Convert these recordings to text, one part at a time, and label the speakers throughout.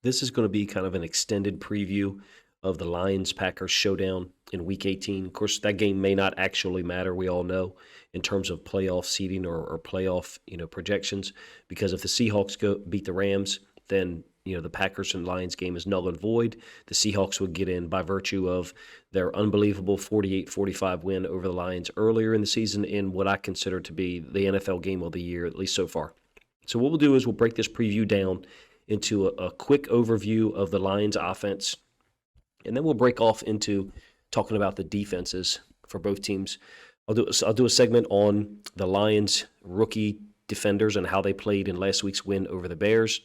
Speaker 1: This is going to be kind of an extended preview of the Lions-Packers showdown in Week 18. Of course, that game may not actually matter, we all know, in terms of playoff seeding or playoff projections, because if the Seahawks beat the Rams, then the Packers and Lions game is null and void. The Seahawks would get in by virtue of their unbelievable 48-45 win over the Lions earlier in the season in what I consider to be the NFL game of the year, at least so far. So what we'll do is we'll break this preview down into a quick overview of the Lions offense, and then we'll break off into talking about the defenses for both teams. I'll do a segment on the Lions rookie defenders and how they played in last week's win over the Bears.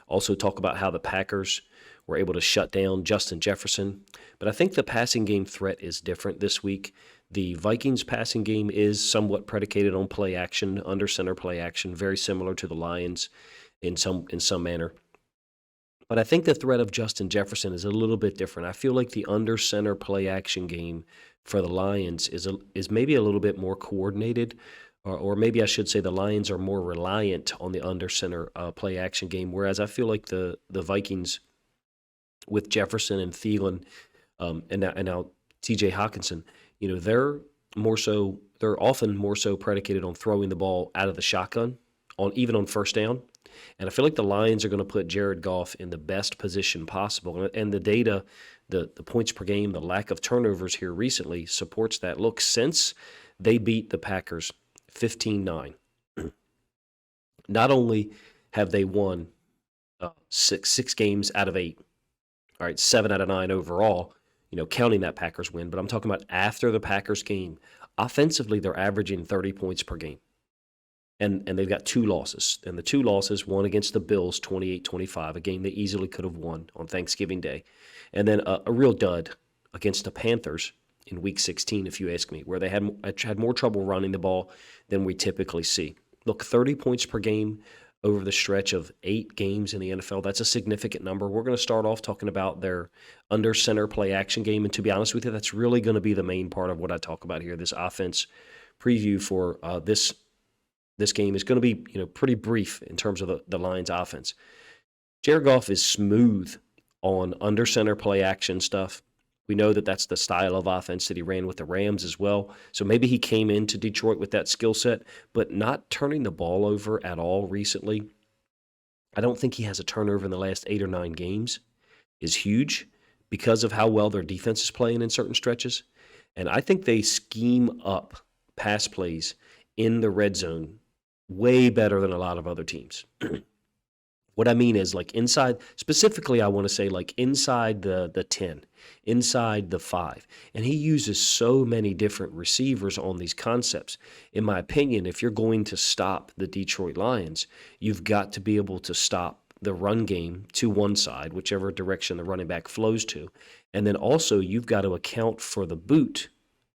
Speaker 1: Also talk about how the Packers were able to shut down Justin Jefferson. But I think the passing game threat is different this week. The Vikings passing game is somewhat predicated on play action, under center play action, very similar to the Lions in some manner. But I think the threat of Justin Jefferson is a little bit different. I feel like the under center play action game for the Lions is maybe a little bit more coordinated, or maybe I should say the Lions are more reliant on the under center play action game, whereas I feel like the Vikings with Jefferson and Thielen and now TJ Hutchinson, they're often more so predicated on throwing the ball out of the shotgun, even on first down. And I feel like the Lions are going to put Jared Goff in the best position possible. And the data, the points per game, the lack of turnovers here recently supports that. Look, since they beat the Packers 15-9, not only have they won six games out of 8, all right, 7 out of 9 overall, counting that Packers win, but I'm talking about after the Packers game, offensively they're averaging 30 points per game. And they've got 2 losses. And the 2 losses, one against the Bills, 28-25, a game they easily could have won on Thanksgiving Day. And then a real dud against the Panthers in Week 16, if you ask me, where they had more trouble running the ball than we typically see. Look, 30 points per game over the stretch of 8 games in the NFL, that's a significant number. We're going to start off talking about their under center play action game. And to be honest with you, that's really going to be the main part of what I talk about here, this offense preview for this game is going to be, pretty brief in terms of the Lions offense. Jared Goff is smooth on under center play action stuff. We know that that's the style of offense that he ran with the Rams as well. So maybe he came into Detroit with that skill set, but not turning the ball over at all recently. I don't think he has a turnover in the last 8 or 9 games is huge because of how well their defense is playing in certain stretches. And I think they scheme up pass plays in the red zone way better than a lot of other teams. What I mean is, like, inside, specifically I want to say like inside the 10, inside the 5. And he uses so many different receivers on these concepts. In my opinion, if you're going to stop the Detroit Lions, you've got to be able to stop the run game to one side, whichever direction the running back flows to. And then also you've got to account for the boot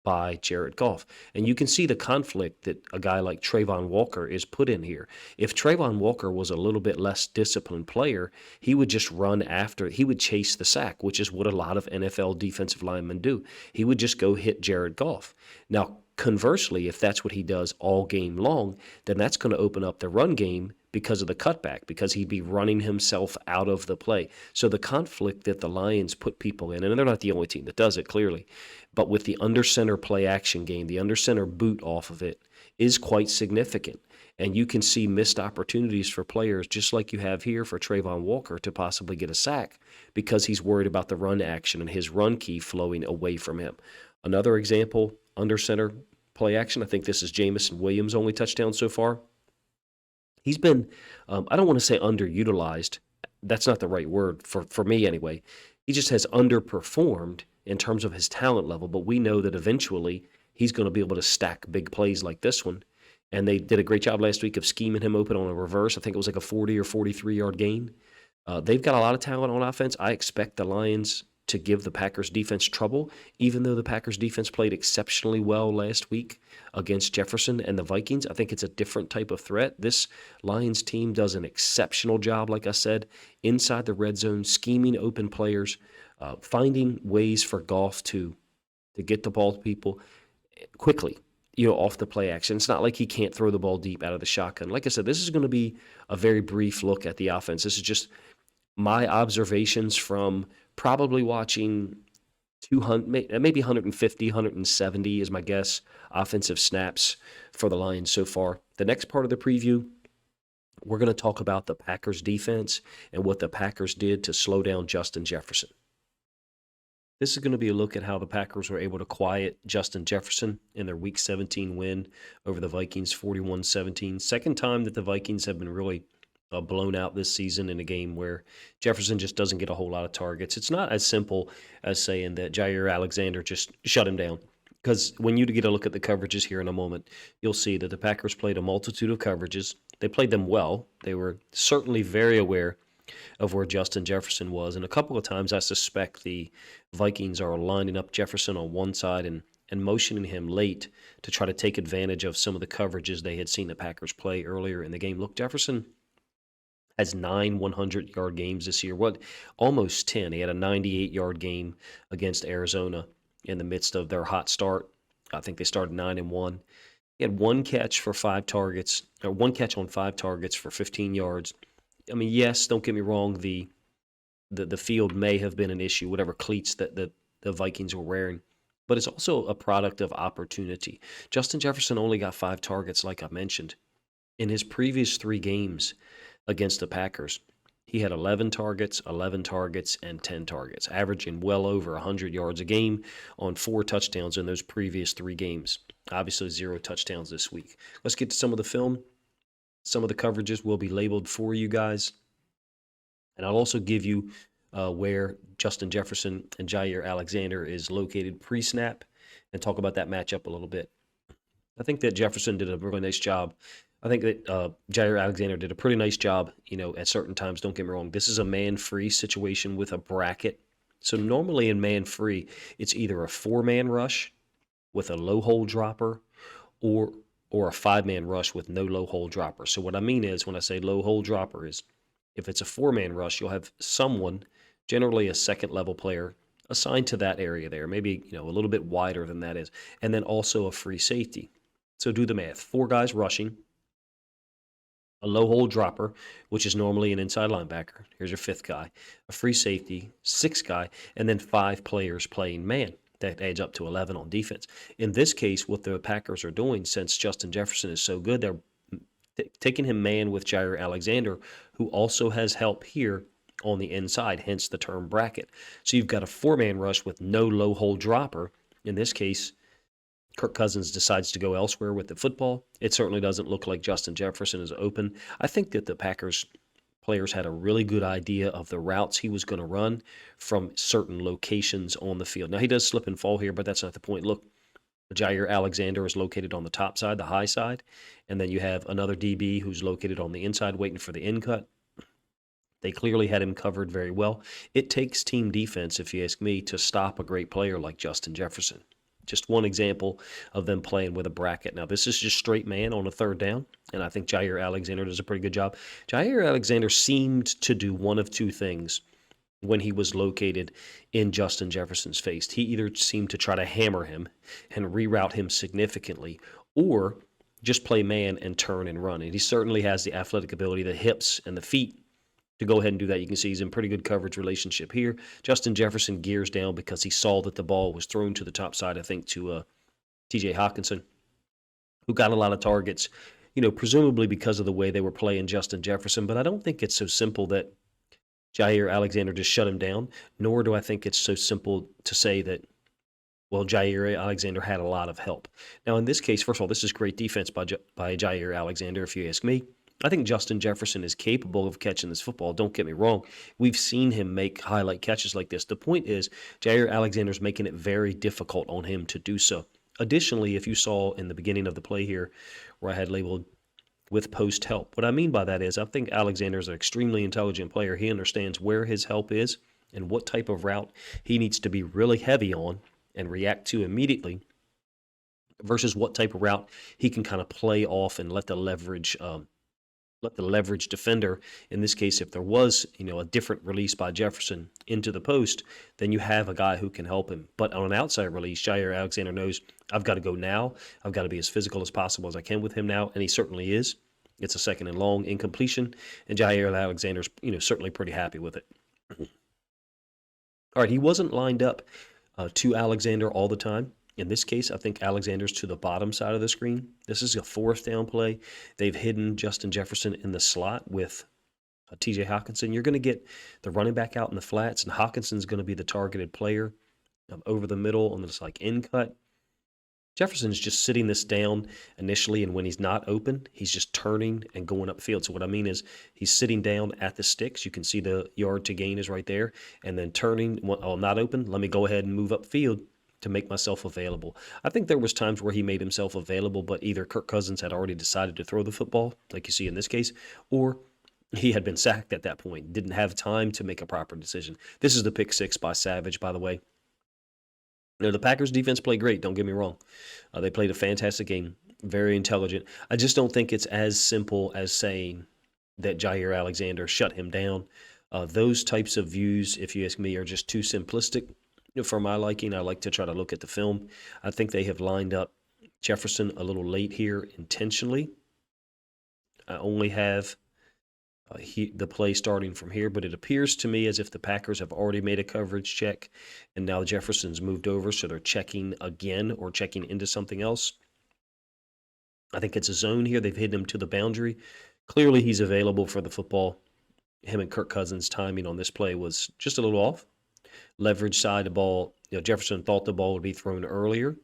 Speaker 1: by Jared Goff. And you can see the conflict that a guy like Trayvon Walker is put in here. If Trayvon Walker was a little bit less disciplined player, he would just he would chase the sack, which is what a lot of NFL defensive linemen do. He would just go hit Jared Goff. Now, conversely, if that's what he does all game long, then that's going to open up the run game because of the cutback, because he'd be running himself out of the play. So the conflict that the Lions put people in, and they're not the only team that does it, clearly, but with the under center play action game, the under center boot off of it is quite significant. And you can see missed opportunities for players, just like you have here for Trayvon Walker, to possibly get a sack because he's worried about the run action and his run key flowing away from him. Another example, under center play action, I think this is Jamison Williams' only touchdown so far. He's been, I don't want to say underutilized. That's not the right word for me anyway. He just has underperformed in terms of his talent level, but we know that eventually he's going to be able to stack big plays like this one. And they did a great job last week of scheming him open on a reverse. I think it was like a 40 or 43-yard gain. They've got a lot of talent on offense. I expect the Lions to give the Packers defense trouble, even though the Packers defense played exceptionally well last week against Jefferson and the Vikings. I think it's a different type of threat. This Lions team does an exceptional job, like I said, inside the red zone, scheming open players, finding ways for Goff to get the ball to people quickly, off the play action. It's not like he can't throw the ball deep out of the shotgun. Like I said, this is going to be a very brief look at the offense. This is just My observations from probably watching 200, maybe 150, 170 is my guess, offensive snaps for the Lions so far. The next part of the preview, we're going to talk about the Packers defense and what the Packers did to slow down Justin Jefferson. This is going to be a look at how the Packers were able to quiet Justin Jefferson in their Week 17 win over the Vikings 41-17. Second time that the Vikings have been really blown out this season in a game where Jefferson just doesn't get a whole lot of targets. It's not as simple as saying that Jair Alexander just shut him down. Because when you get a look at the coverages here in a moment, you'll see that the Packers played a multitude of coverages. They played them well. They were certainly very aware of where Justin Jefferson was. And a couple of times I suspect the Vikings are lining up Jefferson on one side and motioning him late to try to take advantage of some of the coverages they had seen the Packers play earlier in the game. Look, Jefferson has 9 100-yard games this year. Almost 10. He had a 98-yard game against Arizona in the midst of their hot start. I think they started 9-1. He had one catch on 5 targets for 15 yards. I mean, yes, don't get me wrong, the field may have been an issue, whatever cleats that the Vikings were wearing, but it's also a product of opportunity. Justin Jefferson only got 5 targets, like I mentioned. In his previous 3 games against the Packers, he had 11 targets, and 10 targets, averaging well over 100 yards a game on 4 touchdowns in those previous 3 games. Obviously, 0 touchdowns this week. Let's get to some of the film. Some of the coverages will be labeled for you guys. And I'll also give you where Justin Jefferson and Jair Alexander is located pre-snap and talk about that matchup a little bit. I think that Jefferson did a really nice job. I think that Jair Alexander did a pretty nice job, at certain times. Don't get me wrong. This is a man-free situation with a bracket. So normally in man-free, it's either a 4-man rush with a low hole dropper or a 5-man rush with no low hole dropper. So what I mean is, when I say low hole dropper, is if it's a 4-man rush, you'll have someone, generally a second-level player, assigned to that area there, maybe a little bit wider than that is, and then also a free safety. So do the math. 4 guys rushing, a low hole dropper, which is normally an inside linebacker. Here's your 5th guy, a free safety, 6th guy, and then 5 players playing man. That adds up to 11 on defense. In this case, what the Packers are doing, since Justin Jefferson is so good, they're taking him man with Jair Alexander, who also has help here on the inside, hence the term bracket. So you've got a 4-man rush with no low hole dropper. In this case, Kirk Cousins decides to go elsewhere with the football. It certainly doesn't look like Justin Jefferson is open. I think that the Packers players had a really good idea of the routes he was going to run from certain locations on the field. Now, he does slip and fall here, but that's not the point. Look, Jair Alexander is located on the top side, the high side, and then you have another DB who's located on the inside waiting for the in cut. They clearly had him covered very well. It takes team defense, if you ask me, to stop a great player like Justin Jefferson. Just one example of them playing with a bracket. Now, this is just straight man on a 3rd down, and I think Jair Alexander does a pretty good job. Jair Alexander seemed to do one of 2 things when he was located in Justin Jefferson's face. He either seemed to try to hammer him and reroute him significantly, or just play man and turn and run. And he certainly has the athletic ability, the hips and the feet to go ahead and do that. You can see he's in pretty good coverage relationship here. Justin Jefferson gears down because he saw that the ball was thrown to the top side, I think, to TJ Hutchinson, who got a lot of targets, presumably because of the way they were playing Justin Jefferson. But I don't think it's so simple that Jair Alexander just shut him down, nor do I think it's so simple to say that, well, Jair Alexander had a lot of help. Now, in this case, first of all, this is great defense by Jair Alexander, if you ask me. I think Justin Jefferson is capable of catching this football. Don't get me wrong. We've seen him make highlight catches like this. The point is, Jair Alexander's making it very difficult on him to do so. Additionally, if you saw in the beginning of the play here where I had labeled with post help, what I mean by that is I think Alexander is an extremely intelligent player. He understands where his help is and what type of route he needs to be really heavy on and react to immediately versus what type of route he can kind of play off and let the leverage defender, in this case, if there was, a different release by Jefferson into the post, then you have a guy who can help him. But on an outside release, Jair Alexander knows, I've got to go now. I've got to be as physical as possible as I can with him now, and he certainly is. It's a 2nd and long, incompletion, and Jair Alexander's, certainly pretty happy with it. All right, he wasn't lined up to Alexander all the time. In this case, I think Alexander's to the bottom side of the screen. This is a 4th down play. They've hidden Justin Jefferson in the slot with TJ Hutchinson. You're going to get the running back out in the flats, and Hutchinson's going to be the targeted player over the middle on this in cut. Jefferson's just sitting this down initially, and when he's not open, he's just turning and going upfield. So what I mean is he's sitting down at the sticks. You can see the yard to gain is right there, and then turning. Oh, I'm not open. Let me go ahead and move upfield to make myself available. I think there was times where he made himself available, but either Kirk Cousins had already decided to throw the football, like you see in this case, or he had been sacked at that point, didn't have time to make a proper decision. This is the pick 6 by Savage, by the way. The Packers defense played great, don't get me wrong. They played a fantastic game, very intelligent. I just don't think it's as simple as saying that Jair Alexander shut him down. Those types of views, if you ask me, are just too simplistic for my liking. I like to try to look at the film. I think they have lined up Jefferson a little late here intentionally. I only have the play starting from here, but it appears to me as if the Packers have already made a coverage check, and now Jefferson's moved over, so they're checking again or checking into something else. I think it's a zone here. They've hidden him to the boundary. Clearly, he's available for the football. Him and Kirk Cousins' timing on this play was just a little off. Leverage side of the ball, Jefferson thought the ball would be thrown earlier,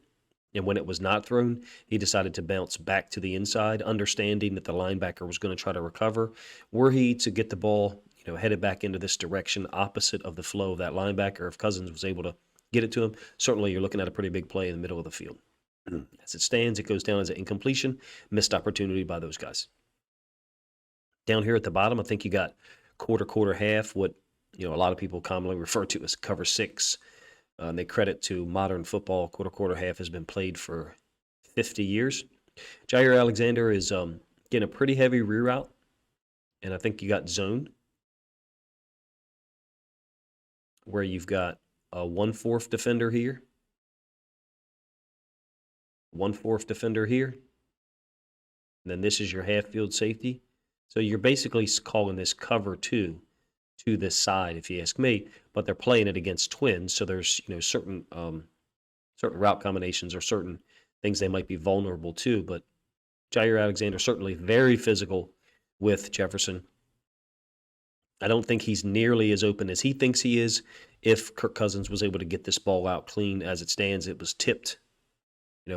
Speaker 1: and when it was not thrown, he decided to bounce back to the inside, understanding that the linebacker was going to try to recover. Were he to get the ball, headed back into this direction, opposite of the flow of that linebacker, if Cousins was able to get it to him, certainly you're looking at a pretty big play in the middle of the field. As it stands, it goes down as an incompletion, missed opportunity by those guys. Down here at the bottom, I think you got quarter, half, what a lot of people commonly refer to as cover 6. And they credit to modern football. Quarter, half has been played for 50 years. Jair Alexander is getting a pretty heavy reroute, and I think you got zone, where you've got a 1/4 defender here, 1/4 defender here, and then this is your half-field safety. So you're basically calling this cover 2 to this side, if you ask me, but they're playing it against twins, so there's certain route combinations or certain things they might be vulnerable to. But Jair Alexander certainly very physical with Jefferson. I don't think he's nearly as open as he thinks he is. If Kirk Cousins was able to get this ball out clean as it stands, it was tipped,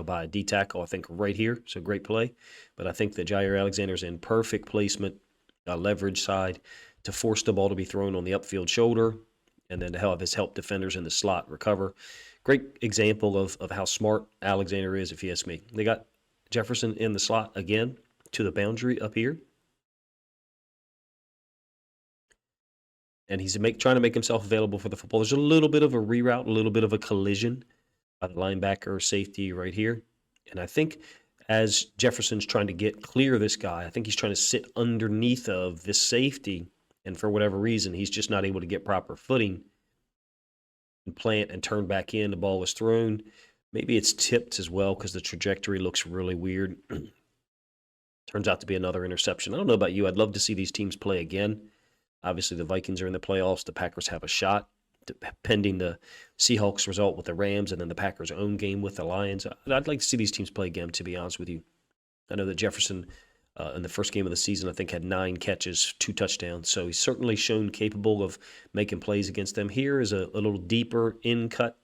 Speaker 1: by a D tackle, I think right here. So great play. But I think that Jair Alexander's in perfect placement, leverage side, to force the ball to be thrown on the upfield shoulder, and then to have his help defenders in the slot recover. Great example of how smart Alexander is, if you ask me. They got Jefferson in the slot again to the boundary up here. And he's trying to make himself available for the football. There's a little bit of a reroute, a little bit of a collision by the linebacker safety right here. And I think as Jefferson's trying to get clear of this guy, I think he's trying to sit underneath of this safety. And for whatever reason, he's just not able to get proper footing and plant and turn back in. The ball was thrown. Maybe it's tipped as well because the trajectory looks really weird. Turns out to be another interception. I don't know about you. I'd love to see these teams play again. Obviously, the Vikings are in the playoffs. The Packers have a shot, pending the Seahawks result with the Rams and then the Packers' own game with the Lions. I'd like to see these teams play again, to be honest with you. I know that Jefferson, in the first game of the season, I think had 9 catches, 2 touchdowns. So he's certainly shown capable of making plays against them. Here is a little deeper in cut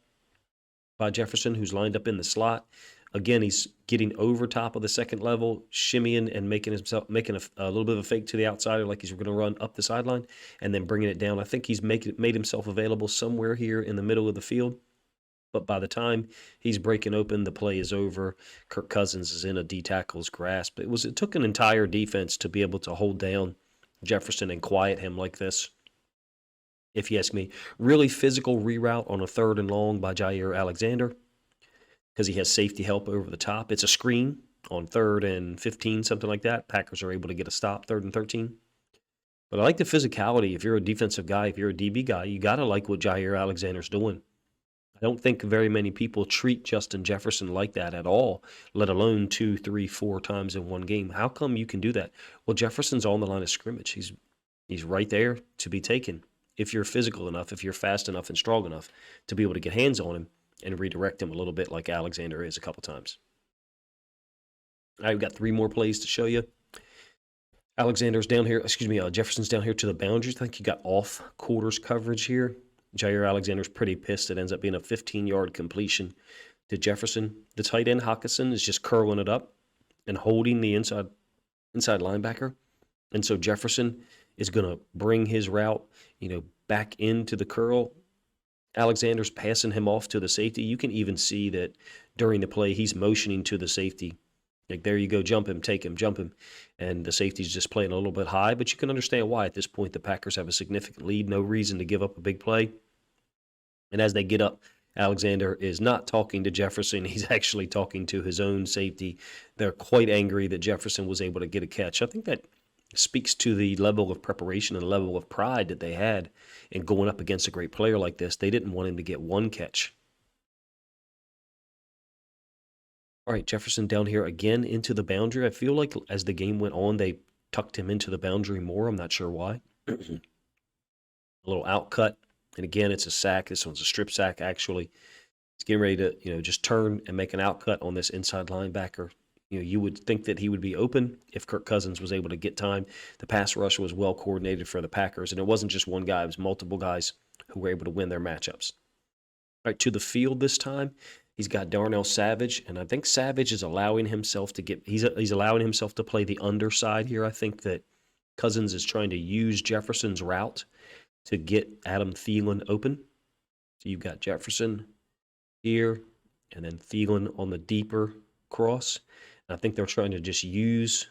Speaker 1: by Jefferson, who's lined up in the slot. Again, he's getting over top of the second level, shimmying and making a little bit of a fake to the outsider, like he's going to run up the sideline, and then bringing it down. I think he's made himself available somewhere here in the middle of the field. But by the time he's breaking open, the play is over. Kirk Cousins is in a D tackle's grasp. It took an entire defense to be able to hold down Jefferson and quiet him like this. If you ask me, really physical reroute on a 3rd and long by Jair Alexander, because he has safety help over the top. It's a screen on 3rd and 15, something like that. Packers are able to get a stop, 3rd and 13. But I like the physicality. If you're a defensive guy, if you're a DB guy, you got to like what Jair Alexander's doing. I I don't think very many people treat Justin Jefferson like that at all, let alone 2, 3, 4 times in one game. How come you can do that? Well, Jefferson's on the line of scrimmage. He's right there to be taken. If you're physical enough, if you're fast enough and strong enough to be able to get hands on him and redirect him a little bit like Alexander is a couple times. I've got 3 more plays to show you. Jefferson's down here to the boundaries. I think he got off quarters coverage here. Jair Alexander's pretty pissed. It ends up being a 15-yard completion to Jefferson. The tight end, Hutchinson, is just curling it up and holding the inside linebacker. And so Jefferson is going to bring his route, back into the curl. Alexander's passing him off to the safety. You can even see that during the play, he's motioning to the safety. Like, there you go, jump him, take him, jump him. And the safety's just playing a little bit high, but you can understand why. At this point, the Packers have a significant lead. No reason to give up a big play. And as they get up, Alexander is not talking to Jefferson. He's actually talking to his own safety. They're quite angry that Jefferson was able to get a catch. I think that speaks to the level of preparation and level of pride that they had in going up against a great player like this. They didn't want him to get one catch. All right, Jefferson down here again into the boundary. I feel like as the game went on, they tucked him into the boundary more. I'm not sure why. A little outcut. And again, it's a sack. This one's a strip sack, actually. He's getting ready to, just turn and make an outcut on this inside linebacker. You would think that he would be open if Kirk Cousins was able to get time. The pass rush was well coordinated for the Packers, and it wasn't just one guy. It was multiple guys who were able to win their matchups. All right, to the field this time. He's got Darnell Savage, and I think Savage is allowing himself to he's allowing himself to play the underside here. I think that Cousins is trying to use Jefferson's route to get Adam Thielen open. So you've got Jefferson here, and then Thielen on the deeper cross. And I think they're trying to just use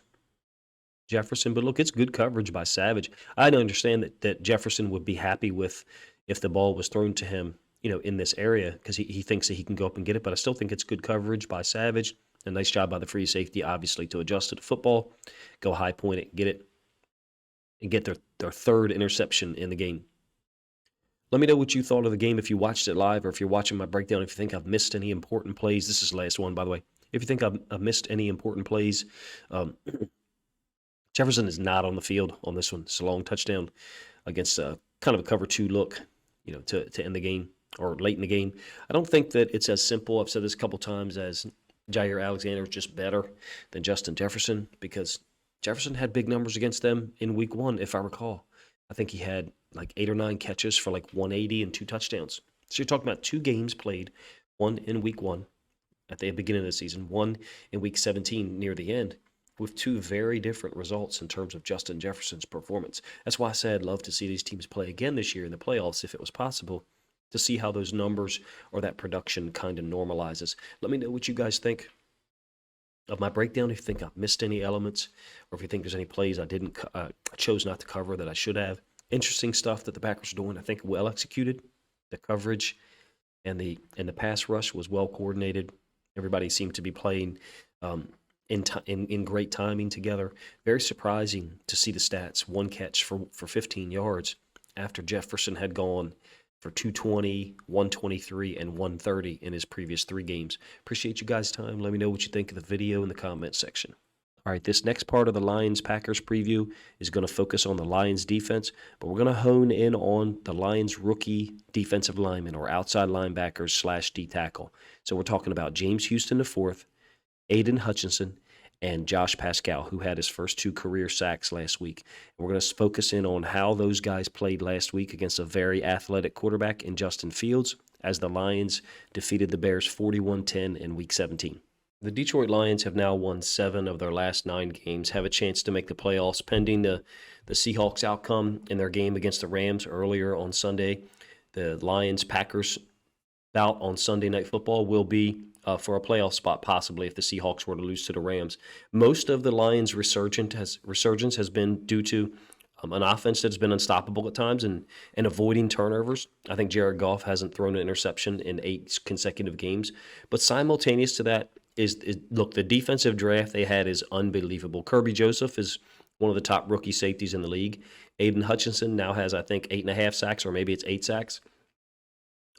Speaker 1: Jefferson. But look, it's good coverage by Savage. I understand that Jefferson would be happy with if the ball was thrown to him, in this area, because he thinks that he can go up and get it. But I still think it's good coverage by Savage. A nice job by the free safety, obviously, to adjust to the football, go high point it, get it, and get their third interception in the game. Let me know what you thought of the game if you watched it live or if you're watching my breakdown. If you think I've missed any important plays, this is the last one, by the way. If you think I've missed any important plays, Jefferson is not on the field on this one. It's a long touchdown against kind of a cover 2 look, to end the game or late in the game. I don't think that it's as simple, I've said this a couple times, as Jair Alexander is just better than Justin Jefferson, because Jefferson had big numbers against them in week 1, if I recall. I think he had like 8 or 9 catches for like 180 and 2 touchdowns. So you're talking about 2 games played, one in week 1 at the beginning of the season, one in week 17 near the end, with 2 very different results in terms of Justin Jefferson's performance. That's why I said I'd love to see these teams play again this year in the playoffs if it was possible, to see how those numbers or that production kind of normalizes. Let me know what you guys think of my breakdown, if you think I've missed any elements, or if you think there's any plays I chose not to cover that I should have. Interesting stuff that the Packers are doing. I think well executed. The coverage and the pass rush was well coordinated. Everybody seemed to be playing in great timing together. Very surprising to see the stats. 1 catch for 15 yards after Jefferson had gone for 220, 123, and 130 in his previous 3 games. Appreciate you guys' time. Let me know what you think of the video in the comment section. All right, this next part of the Lions-Packers preview is going to focus on the Lions defense, but we're going to hone in on the Lions rookie defensive linemen, or outside linebackers / D tackle. So we're talking about James Houston IV, Aidan Hutchinson, and Josh Paschal, who had his first 2 career sacks last week. And we're going to focus in on how those guys played last week against a very athletic quarterback in Justin Fields, as the Lions defeated the Bears 41-10 in Week 17. The Detroit Lions have now won 7 of their last 9 games, have a chance to make the playoffs pending the Seahawks outcome in their game against the Rams earlier on Sunday. The Lions-Packers bout on Sunday Night Football will be for a playoff spot, possibly, if the Seahawks were to lose to the Rams. Most of the Lions' resurgence has been due to an offense that's been unstoppable at times and avoiding turnovers. I think Jared Goff hasn't thrown an interception in 8 consecutive games. But simultaneous to that is look, the defensive draft they had is unbelievable. Kirby Joseph is one of the top rookie safeties in the league. Aidan Hutchinson now has, I think, 8.5 sacks, or maybe it's 8 sacks.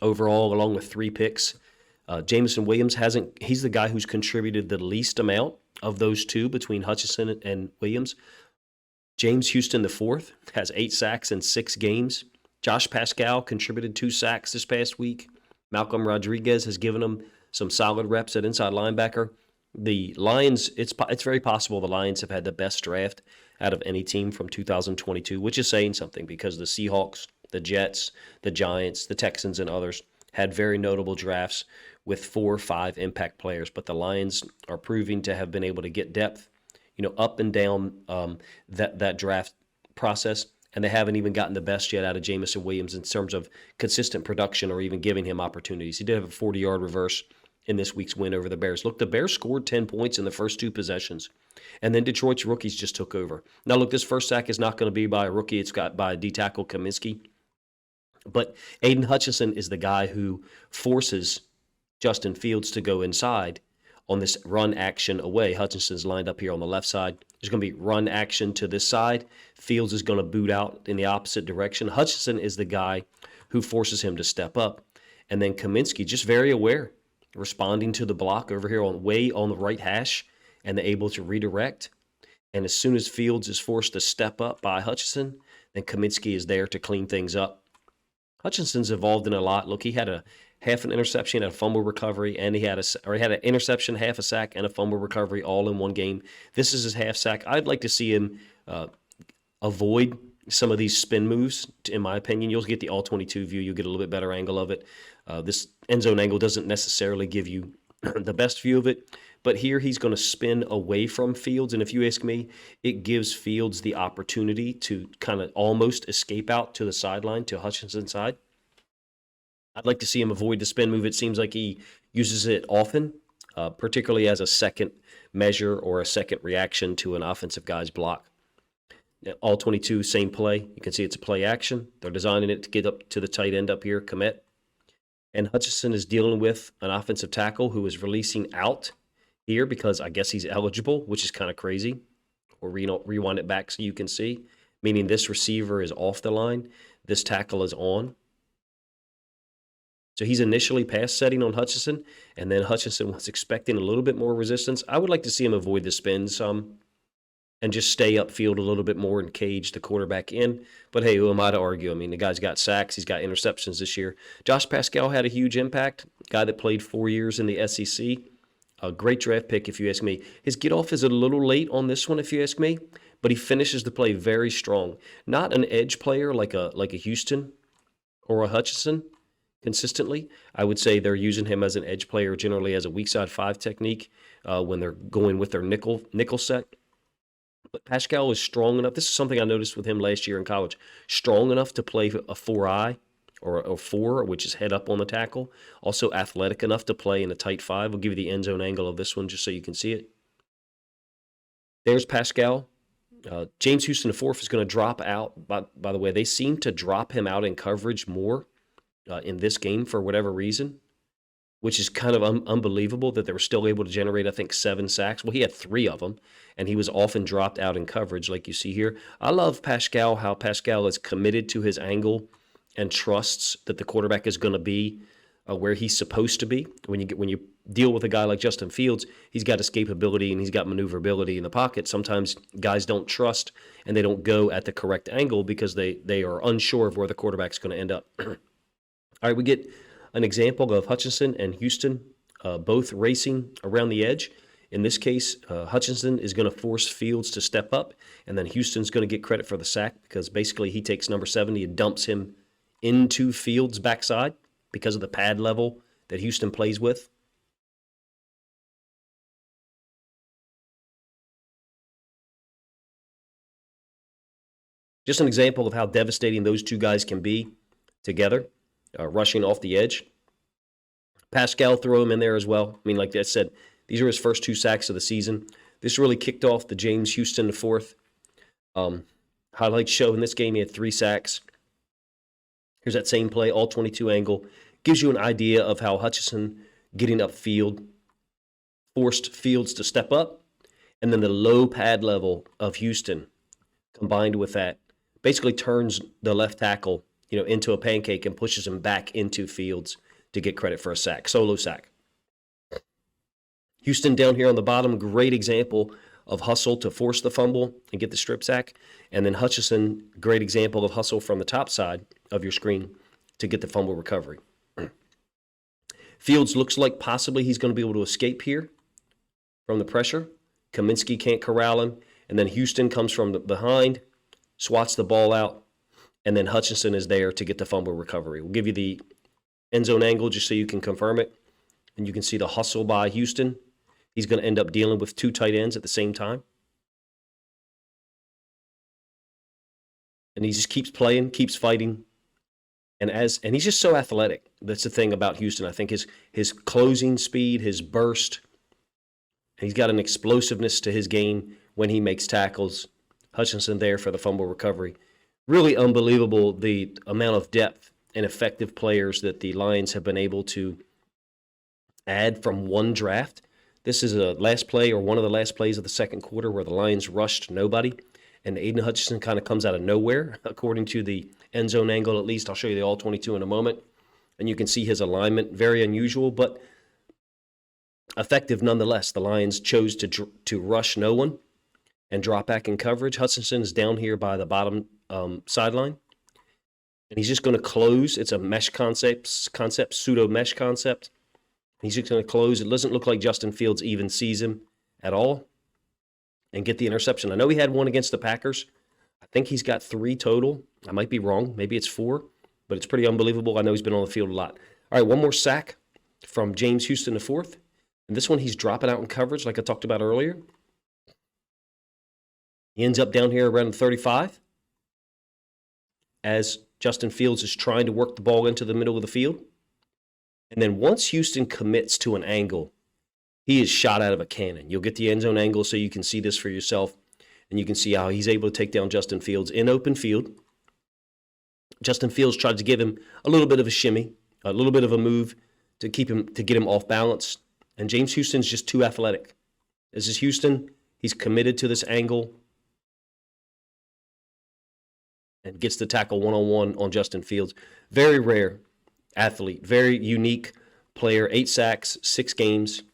Speaker 1: overall, along with 3 picks. Jameson Williams he's the guy who's contributed the least amount of those two between Hutchinson and Williams. James Houston IV has 8 sacks in 6 games. Josh Paschal contributed 2 sacks this past week. Malcolm Rodriguez has given him some solid reps at inside linebacker. The Lions, it's very possible the Lions have had the best draft out of any team from 2022, which is saying something because the Seahawks, the Jets, the Giants, the Texans, and others had very notable drafts with 4 or 5 impact players. But the Lions are proving to have been able to get depth, up and down that draft process, and they haven't even gotten the best yet out of Jameson Williams in terms of consistent production or even giving him opportunities. He did have a 40-yard reverse in this week's win over the Bears. Look, the Bears scored 10 points in the first 2 possessions, and then Detroit's rookies just took over. Now, look, this first sack is not going to be by a rookie. It's got by D-tackle Kaminsky. But Aidan Hutchinson is the guy who forces Justin Fields to go inside on this run action away. Hutchinson's lined up here on the left side. There's going to be run action to this side. Fields is going to boot out in the opposite direction. Hutchinson is the guy who forces him to step up. And then Kaminsky, just very aware, responding to the block over here way on the right hash, and they're able to redirect. And as soon as Fields is forced to step up by Hutchinson, then Kaminsky is there to clean things up. Hutchinson's evolved in a lot. Look, he had a half an interception, a fumble recovery, and he had an interception, half a sack, and a fumble recovery all in one game. This is his half sack. I'd like to see him avoid some of these spin moves, in my opinion. You'll get the all-22 view. You'll get a little bit better angle of it. This end zone angle doesn't necessarily give you the best view of it, but here he's going to spin away from Fields, and if you ask me, it gives Fields the opportunity to kind of almost escape out to the sideline, to Hutchinson's side. I'd like to see him avoid the spin move. It seems like he uses it often, particularly as a second measure or a second reaction to an offensive guy's block. All 22, same play. You can see it's a play action. They're designing it to get up to the tight end up here, Kmet. And Hutchinson is dealing with an offensive tackle who is releasing out here because I guess he's eligible, which is kind of crazy. Or rewind it back so you can see, meaning this receiver is off the line. This tackle is on. So he's initially pass setting on Hutchinson, and then Hutchinson was expecting a little bit more resistance. I would like to see him avoid the spin some and just stay upfield a little bit more and cage the quarterback in. But hey, who am I to argue? I mean, the guy's got sacks. He's got interceptions this year. Josh Paschal had a huge impact, guy that played 4 years in the SEC. A great draft pick, if you ask me. His get-off is a little late on this one, if you ask me, but he finishes the play very strong. Not an edge player like a Houston or a Hutchinson consistently. I would say they're using him as an edge player, generally as a weak side 5 technique when they're going with their nickel set. But Paschal is strong enough. This is something I noticed with him last year in college. Strong enough to play a 4-eye or a 4, which is head up on the tackle. Also athletic enough to play in a tight 5. We'll give you the end zone angle of this one just so you can see it. There's Paschal. James Houston IV is going to drop out. By the way, they seem to drop him out in coverage more in this game for whatever reason, which is kind of unbelievable that they were still able to generate, I think, 7 sacks. Well, he had 3 of them, and he was often dropped out in coverage like you see here. I love Paschal, how Paschal is committed to his angle and trusts that the quarterback is going to be where he's supposed to be. When you deal with a guy like Justin Fields, he's got escapability and he's got maneuverability in the pocket. Sometimes guys don't trust and they don't go at the correct angle because they are unsure of where the quarterback's going to end up. All right, we get an example of Hutchinson and Houston both racing around the edge. In this case, Hutchinson is going to force Fields to step up, and then Houston's going to get credit for the sack because basically he takes number 70 and dumps him into Fields' backside because of the pad level that Houston plays with. Just an example of how devastating those two guys can be together. Rushing off the edge. Paschal threw him in there as well. I mean, like I said, these are his first 2 sacks of the season. This really kicked off the James Houston IV highlight show. In this game, he had 3 sacks. Here's that same play, all 22 angle. Gives you an idea of how Hutchinson getting upfield forced Fields to step up. And then the low pad level of Houston combined with that basically turns the left tackle into a pancake and pushes him back into Fields to get credit for a sack, solo sack. Houston down here on the bottom, great example of hustle to force the fumble and get the strip sack. And then Hutchinson, great example of hustle from the top side of your screen to get the fumble recovery. Fields looks like possibly he's going to be able to escape here from the pressure. Kaminsky can't corral him. And then Houston comes from behind, swats the ball out, and then Hutchinson is there to get the fumble recovery. We'll give you the end zone angle just so you can confirm it. And you can see the hustle by Houston. He's going to end up dealing with two tight ends at the same time. And he just keeps playing, keeps fighting. And he's just so athletic. That's the thing about Houston. I think his closing speed, his burst, he's got an explosiveness to his game when he makes tackles. Hutchinson there for the fumble recovery. Really unbelievable the amount of depth and effective players that the Lions have been able to add from one draft. This is a last play or one of the last plays of the second quarter where the Lions rushed nobody. And Aidan Hutchinson kind of comes out of nowhere, according to the end zone angle at least. I'll show you the all-22 in a moment. And you can see his alignment, very unusual, but effective nonetheless. The Lions chose to rush no one and drop back in coverage. Hutchinson is down here by the bottom sideline. And he's just going to close. It's a mesh concept, pseudo-mesh concept. He's just going to close. It doesn't look like Justin Fields even sees him at all. And get the interception. I know he had one against the Packers. I think he's got 3 total. I might be wrong. Maybe it's 4, but it's pretty unbelievable. I know he's been on the field a lot. All right, one more sack from James Houston, the 4th. And this one he's dropping out in coverage like I talked about earlier. He ends up down here around the 35 as Justin Fields is trying to work the ball into the middle of the field. And then once Houston commits to an angle, he is shot out of a cannon. You'll get the end zone angle so you can see this for yourself. And you can see how he's able to take down Justin Fields in open field. Justin Fields tried to give him a little bit of a shimmy, a little bit of a move to get him off balance. And James Houston's just too athletic. This is Houston. He's committed to this angle and gets the tackle one-on-one on Justin Fields. Very rare athlete, very unique player. 8 sacks, 6 games.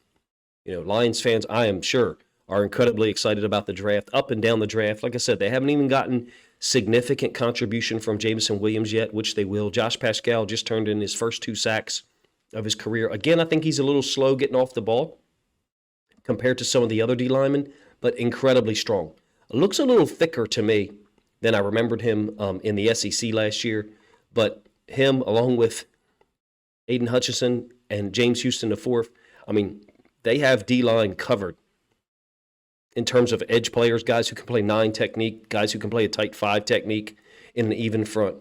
Speaker 1: Lions fans, I am sure, are incredibly excited about the draft, up and down the draft. Like I said, they haven't even gotten significant contribution from Jameson Williams yet, which they will. Josh Paschal just turned in his first 2 sacks of his career. Again, I think he's a little slow getting off the ball compared to some of the other D linemen, but incredibly strong. Looks a little thicker to me than I remembered him in the SEC last year, but him along with Aidan Hutchinson and James Houston, the 4th, they have D-line covered in terms of edge players, guys who can play 9 technique, guys who can play a tight 5 technique in an even front.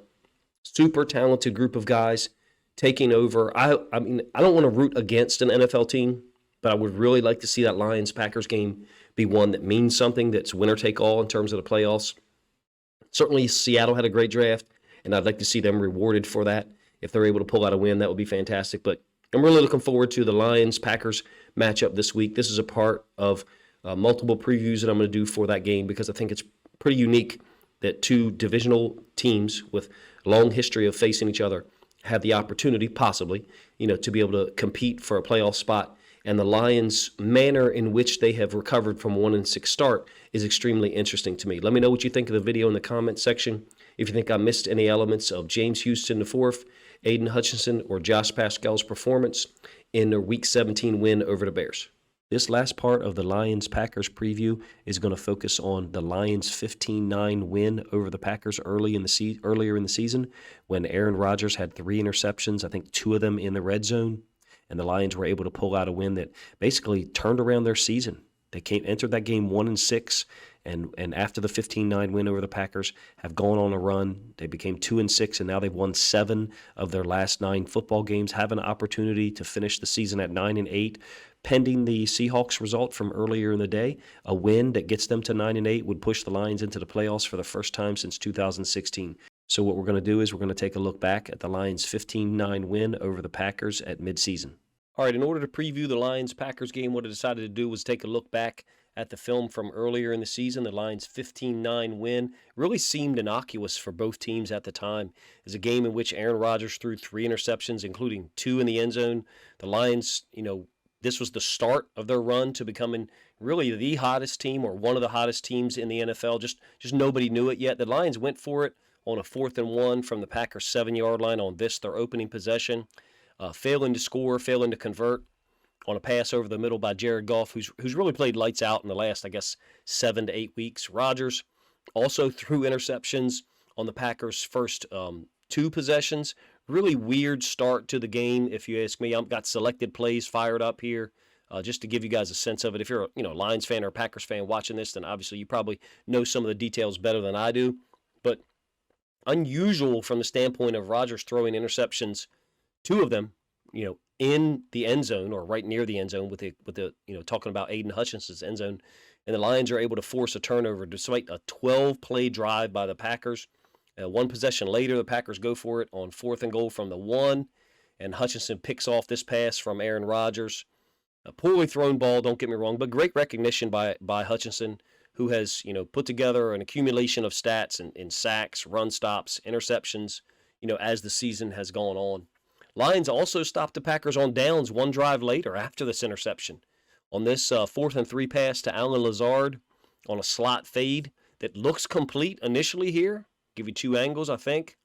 Speaker 1: Super talented group of guys taking over. I don't want to root against an NFL team, but I would really like to see that Lions-Packers game be one that means something, that's winner-take-all in terms of the playoffs. Certainly Seattle had a great draft, and I'd like to see them rewarded for that. If they're able to pull out a win, that would be fantastic. But I'm really looking forward to the Lions-Packers matchup this week. This is a part of multiple previews that I'm going to do for that game because I think it's pretty unique that 2 divisional teams with a long history of facing each other have the opportunity, possibly, to be able to compete for a playoff spot. And the Lions' manner in which they have recovered from a 1-6 start is extremely interesting to me. Let me know what you think of the video in the comment section. If you think I missed any elements of James Houston, the 4th, Aidan Hutchinson, or Josh Paschal's performance in their Week 17 win over the Bears. This last part of the Lions-Packers preview is going to focus on the Lions' 15-9 win over the Packers earlier in the season when Aaron Rodgers had 3 interceptions, I think 2 of them in the red zone, and the Lions were able to pull out a win that basically turned around their season. They entered that game 1-6, and after the 15-9 win over the Packers, have gone on a run. They became 2-6, and now they've won 7 of their last 9 football games, have an opportunity to finish the season at 9-8. Pending the Seahawks result from earlier in the day, a win that gets them to 9-8 would push the Lions into the playoffs for the first time since 2016. So what we're going to do is we're going to take a look back at the Lions' 15-9 win over the Packers at midseason. All right, in order to preview the Lions-Packers game, what I decided to do was take a look back at the film from earlier in the season, the Lions' 15-9 win really seemed innocuous for both teams at the time. It was a game in which Aaron Rodgers threw 3 interceptions, including 2 in the end zone. The Lions, this was the start of their run to becoming really the hottest team or one of the hottest teams in the NFL. Just nobody knew it yet. The Lions went for it on a 4th and 1 from the Packers' 7-yard line on their opening possession, failing to score, failing to convert on a pass over the middle by Jared Goff, who's really played lights out in the last, 7 to 8 weeks. Rodgers also threw interceptions on the Packers' first 2 possessions. Really weird start to the game, if you ask me. I've got selected plays fired up here just to give you guys a sense of it. If you're a Lions fan or a Packers fan watching this, then obviously you probably know some of the details better than I do. But unusual from the standpoint of Rodgers throwing interceptions, 2 of them, in the end zone or right near the end zone with the talking about Aidan Hutchinson's end zone, and the Lions are able to force a turnover despite a 12-play drive by the Packers. 1 possession later, the Packers go for it on 4th and goal from the 1, and Hutchinson picks off this pass from Aaron Rodgers. A poorly thrown ball, don't get me wrong, but great recognition by Hutchinson, who has put together an accumulation of stats in sacks, run stops, interceptions, as the season has gone on. Lions also stopped the Packers on downs 1 drive later after this interception. On this 4th and 3 pass to Allen Lazard on a slot fade that looks complete initially here. Give you 2 angles, I think,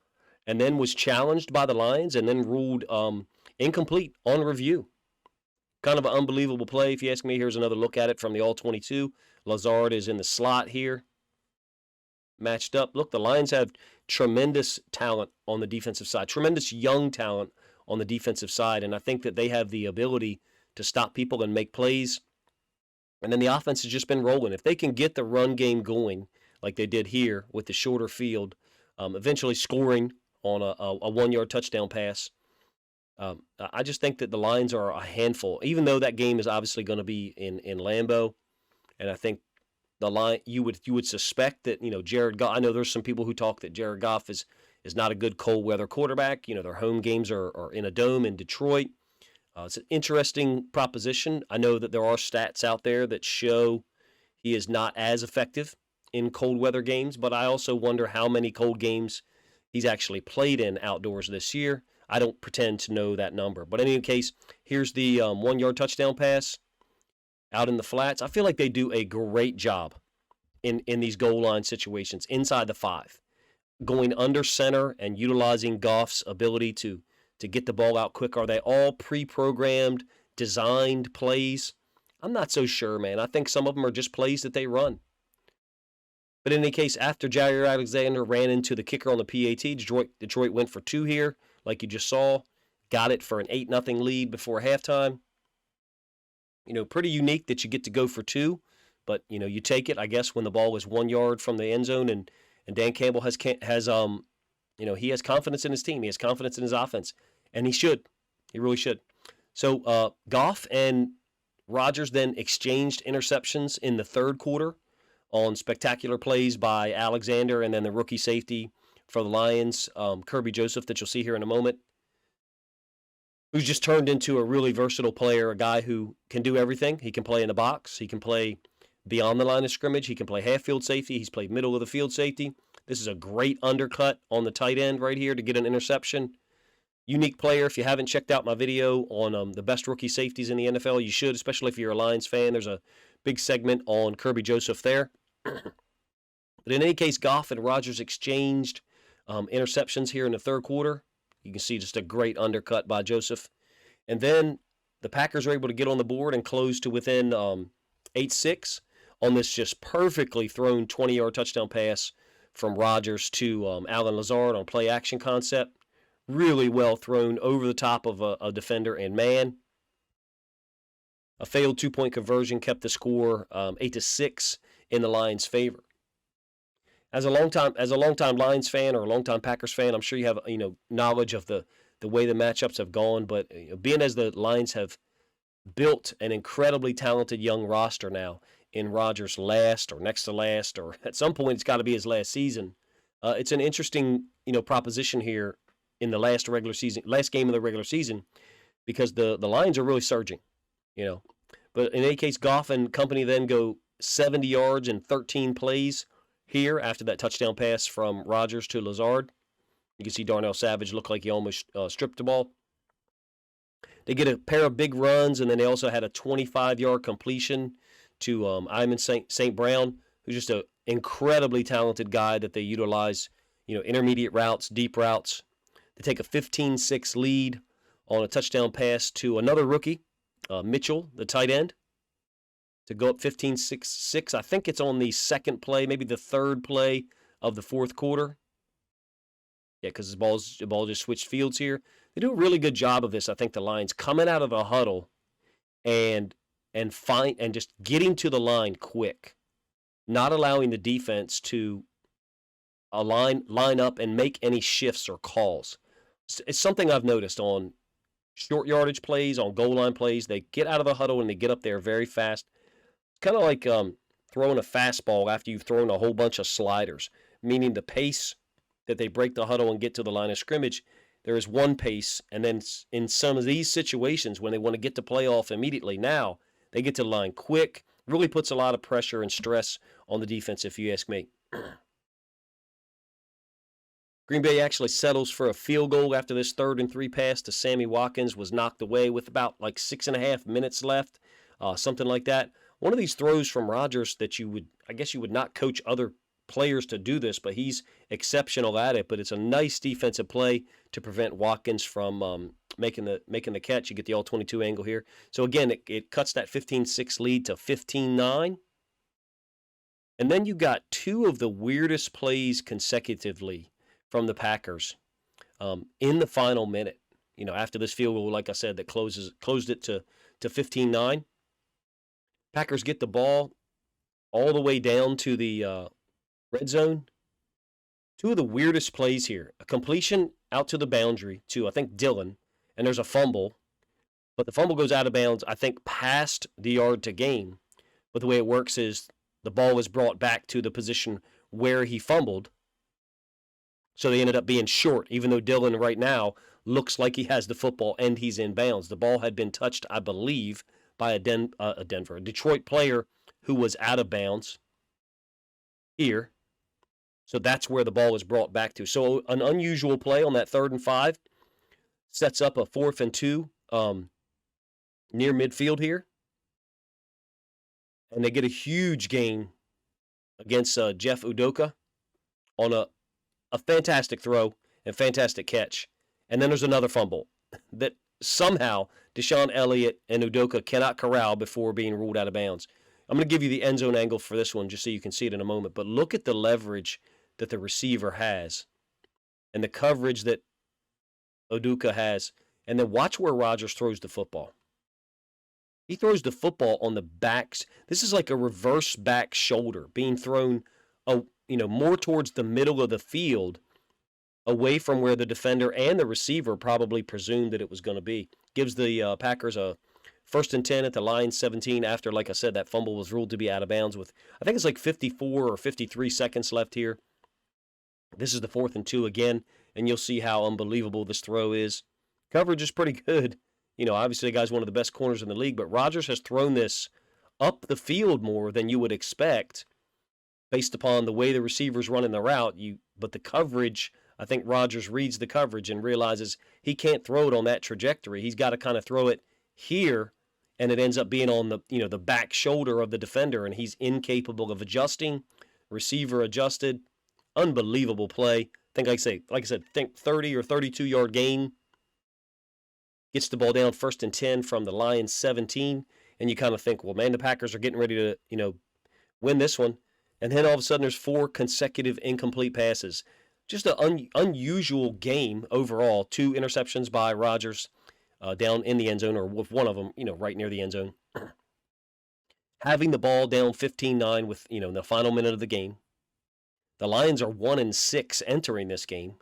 Speaker 1: and then was challenged by the Lions and then ruled incomplete on review. Kind of an unbelievable play, if you ask me. Here's another look at it from the All-22. Lazard is in the slot here, matched up. Look, the Lions have tremendous talent on the defensive side, tremendous young talent on the defensive side, and I think that they have the ability to stop people and make plays. And then the offense has just been rolling. If they can get the run game going like they did here with the shorter field, eventually scoring on a 1-yard touchdown pass, I just think that the Lions are a handful, even though that game is obviously going to be in Lambeau. And I think the line you would suspect that Jared Goff. I know there's some people who talk that Jared Goff is not a good cold weather quarterback. Their home games are in a dome in Detroit. It's an interesting proposition. I know that there are stats out there that show he is not as effective in cold weather games, but I also wonder how many cold games he's actually played in outdoors this year. I don't pretend to know that number. But in any case, here's the 1-yard touchdown pass out in the flats. I feel like they do a great job in these goal line situations inside the 5, going under center and utilizing Goff's ability to get the ball out quick. Are they all pre-programmed, designed plays? I'm not so sure, man. I think some of them are just plays that they run. But in any case, after Jair Alexander ran into the kicker on the PAT, Detroit went for 2 here, like you just saw. Got it for an 8-0 lead before halftime. Pretty unique that you get to go for 2, but you take it, I guess, when the ball was 1 yard from the end zone, and Dan Campbell has he has confidence in his team. He has confidence in his offense, and he should. He really should. So Goff and Rodgers then exchanged interceptions in the 3rd quarter on spectacular plays by Alexander and then the rookie safety for the Lions, Kirby Joseph, that you'll see here in a moment, who's just turned into a really versatile player, a guy who can do everything. He can play in the box. He can play beyond the line of scrimmage. He can play half-field safety. He's played middle of the field safety. This is a great undercut on the tight end right here to get an interception. Unique player. If you haven't checked out my video on the best rookie safeties in the NFL, you should, especially if you're a Lions fan. There's a big segment on Kirby Joseph there. But in any case, Goff and Rodgers exchanged interceptions here in the 3rd quarter. You can see just a great undercut by Joseph. And then the Packers are able to get on the board and close to within 8-6 on this just perfectly thrown 20-yard touchdown pass from Rodgers to Allen Lazard on play action concept. Really well thrown over the top of a defender and man. A failed 2-point conversion kept the score 8-6 in the Lions' favor. As a longtime Lions fan or a longtime Packers fan, I'm sure you have knowledge of the way the matchups have gone. But being as the Lions have built an incredibly talented young roster now in Rodgers' last or next to last, or at some point it's got to be his last season. It's an interesting proposition here in the last game of the regular season, because the Lions are really surging. But in any case, Goff and company then go 70 yards in 13 plays here after that touchdown pass from Rodgers to Lazard. You can see Darnell Savage look like he almost stripped the ball. They get a pair of big runs, and then they also had a 25-yard completion to Iman St. Brown, who's just an incredibly talented guy that they utilize, intermediate routes, deep routes. They take a 15-6 lead on a touchdown pass to another rookie, Mitchell, the tight end, to go up 15-6. I think it's on the second play, maybe the third play of the fourth quarter. Yeah, because the ball just switched fields here. They do a really good job of this, I think, the Lions, coming out of the huddle and just getting to the line quick, not allowing the defense to line up and make any shifts or calls. It's something I've noticed on short yardage plays, on goal line plays. They get out of the huddle and they get up there very fast. Kind of like throwing a fastball after you've thrown a whole bunch of sliders, meaning the pace that they break the huddle and get to the line of scrimmage, there is one pace, and then in some of these situations when they want to get to playoff immediately, now they get to the line quick. Really puts a lot of pressure and stress on the defense, if you ask me. Green Bay actually settles for a field goal after this 3rd and 3 pass to Sammy Watkins was knocked away with about 6.5 minutes left, something like that. One of these throws from Rodgers that you would not coach other players to do this, but he's exceptional at it. But it's a nice defensive play to prevent Watkins from making the catch. You get the all-22 angle here. So again, it cuts that 15-6 lead to 15-9. And then you got two of the weirdest plays consecutively from the Packers in the final minute. After this field goal, like I said, that closed it to 15-9. Packers get the ball all the way down to the red zone. Two of the weirdest plays here. A completion out to the boundary to, I think, Dillon, and there's a fumble. But the fumble goes out of bounds, I think, past the yard to gain. But the way it works is the ball is brought back to the position where he fumbled. So they ended up being short, even though Dillon right now looks like he has the football and he's in bounds. The ball had been touched, I believe, by a Detroit player who was out of bounds here. So that's where the ball was brought back to. So an unusual play on that 3rd and 5 sets up a 4th and 2 near midfield here. And they get a huge gain against Jeff Udoka on a fantastic throw and fantastic catch. And then there's another fumble that somehow Deshaun Elliott and Udoka cannot corral before being ruled out of bounds. I'm going to give you the end zone angle for this one just so you can see it in a moment. But look at the leverage that the receiver has and the coverage that Udoka has. And then watch where Rodgers throws the football. He throws the football on the backs. This is like a reverse back shoulder being thrown more towards the middle of the field, away from where the defender and the receiver probably presumed that it was going to be. Gives the Packers a 1st and 10 at the Lions 17 after, like I said, that fumble was ruled to be out of bounds with, I think it's 54 or 53 seconds left here. This is the 4th and 2 again, and you'll see how unbelievable this throw is. Coverage is pretty good. Obviously the guy's one of the best corners in the league, but Rodgers has thrown this up the field more than you would expect based upon the way the receiver's running the route. But the coverage, I think Rodgers reads the coverage and realizes he can't throw it on that trajectory. He's got to kind of throw it here, and it ends up being on the back shoulder of the defender, and he's incapable of adjusting. Receiver adjusted. Unbelievable play. Like I said, think 30 or 32 yard gain. Gets the ball down 1st and 10 from the Lions 17, and you kind of think, well, man, the Packers are getting ready to, win this one. And then all of a sudden there's 4 consecutive incomplete passes. Just an unusual game overall. 2 interceptions by Rodgers down in the end zone, or with one of them, right near the end zone. Having the ball down 15-9 with, in the final minute of the game. The Lions are 1-6 entering this game.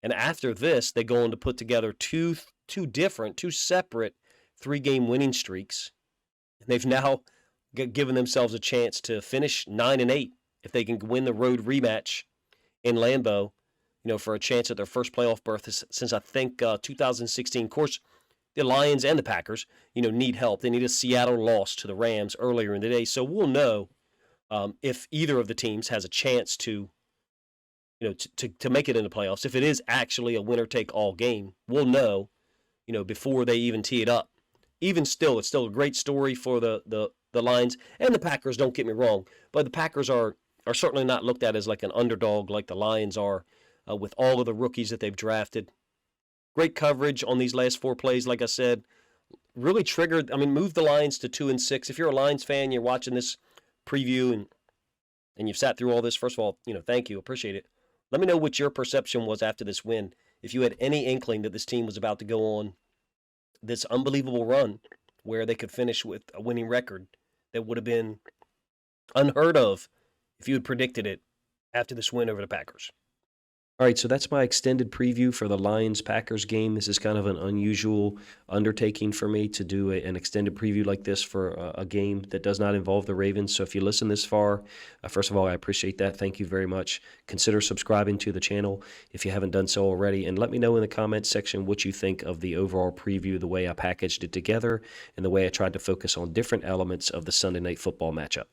Speaker 1: And after this, they go on to put together two separate 3-game winning streaks. And they've now given themselves a chance to finish 9-8 if they can win the road rematch in Lambeau, for a chance at their first playoff berth since I think 2016. Of course, the Lions and the Packers, need help. They need a Seattle loss to the Rams earlier in the day. So we'll know if either of the teams has a chance to, to make it in the playoffs. If it is actually a winner-take-all game, we'll know, before they even tee it up. Even still, it's still a great story for the Lions and the Packers, don't get me wrong. But the Packers are certainly not looked at as like an underdog like the Lions are with all of the rookies that they've drafted. Great coverage on these last 4 plays, like I said. Really triggered, moved the Lions to 2-6. If you're a Lions fan, you're watching this preview and you've sat through all this, first of all, thank you, appreciate it. Let me know what your perception was after this win. If you had any inkling that this team was about to go on this unbelievable run where they could finish with a winning record that would have been unheard of if you had predicted it after this win over the Packers. All right, so that's my extended preview for the Lions-Packers game. This is kind of an unusual undertaking for me to do an extended preview like this for a game that does not involve the Ravens. So if you listen this far, first of all, I appreciate that. Thank you very much. Consider subscribing to the channel if you haven't done so already. And let me know in the comments section what you think of the overall preview, the way I packaged it together, and the way I tried to focus on different elements of the Sunday Night Football matchup.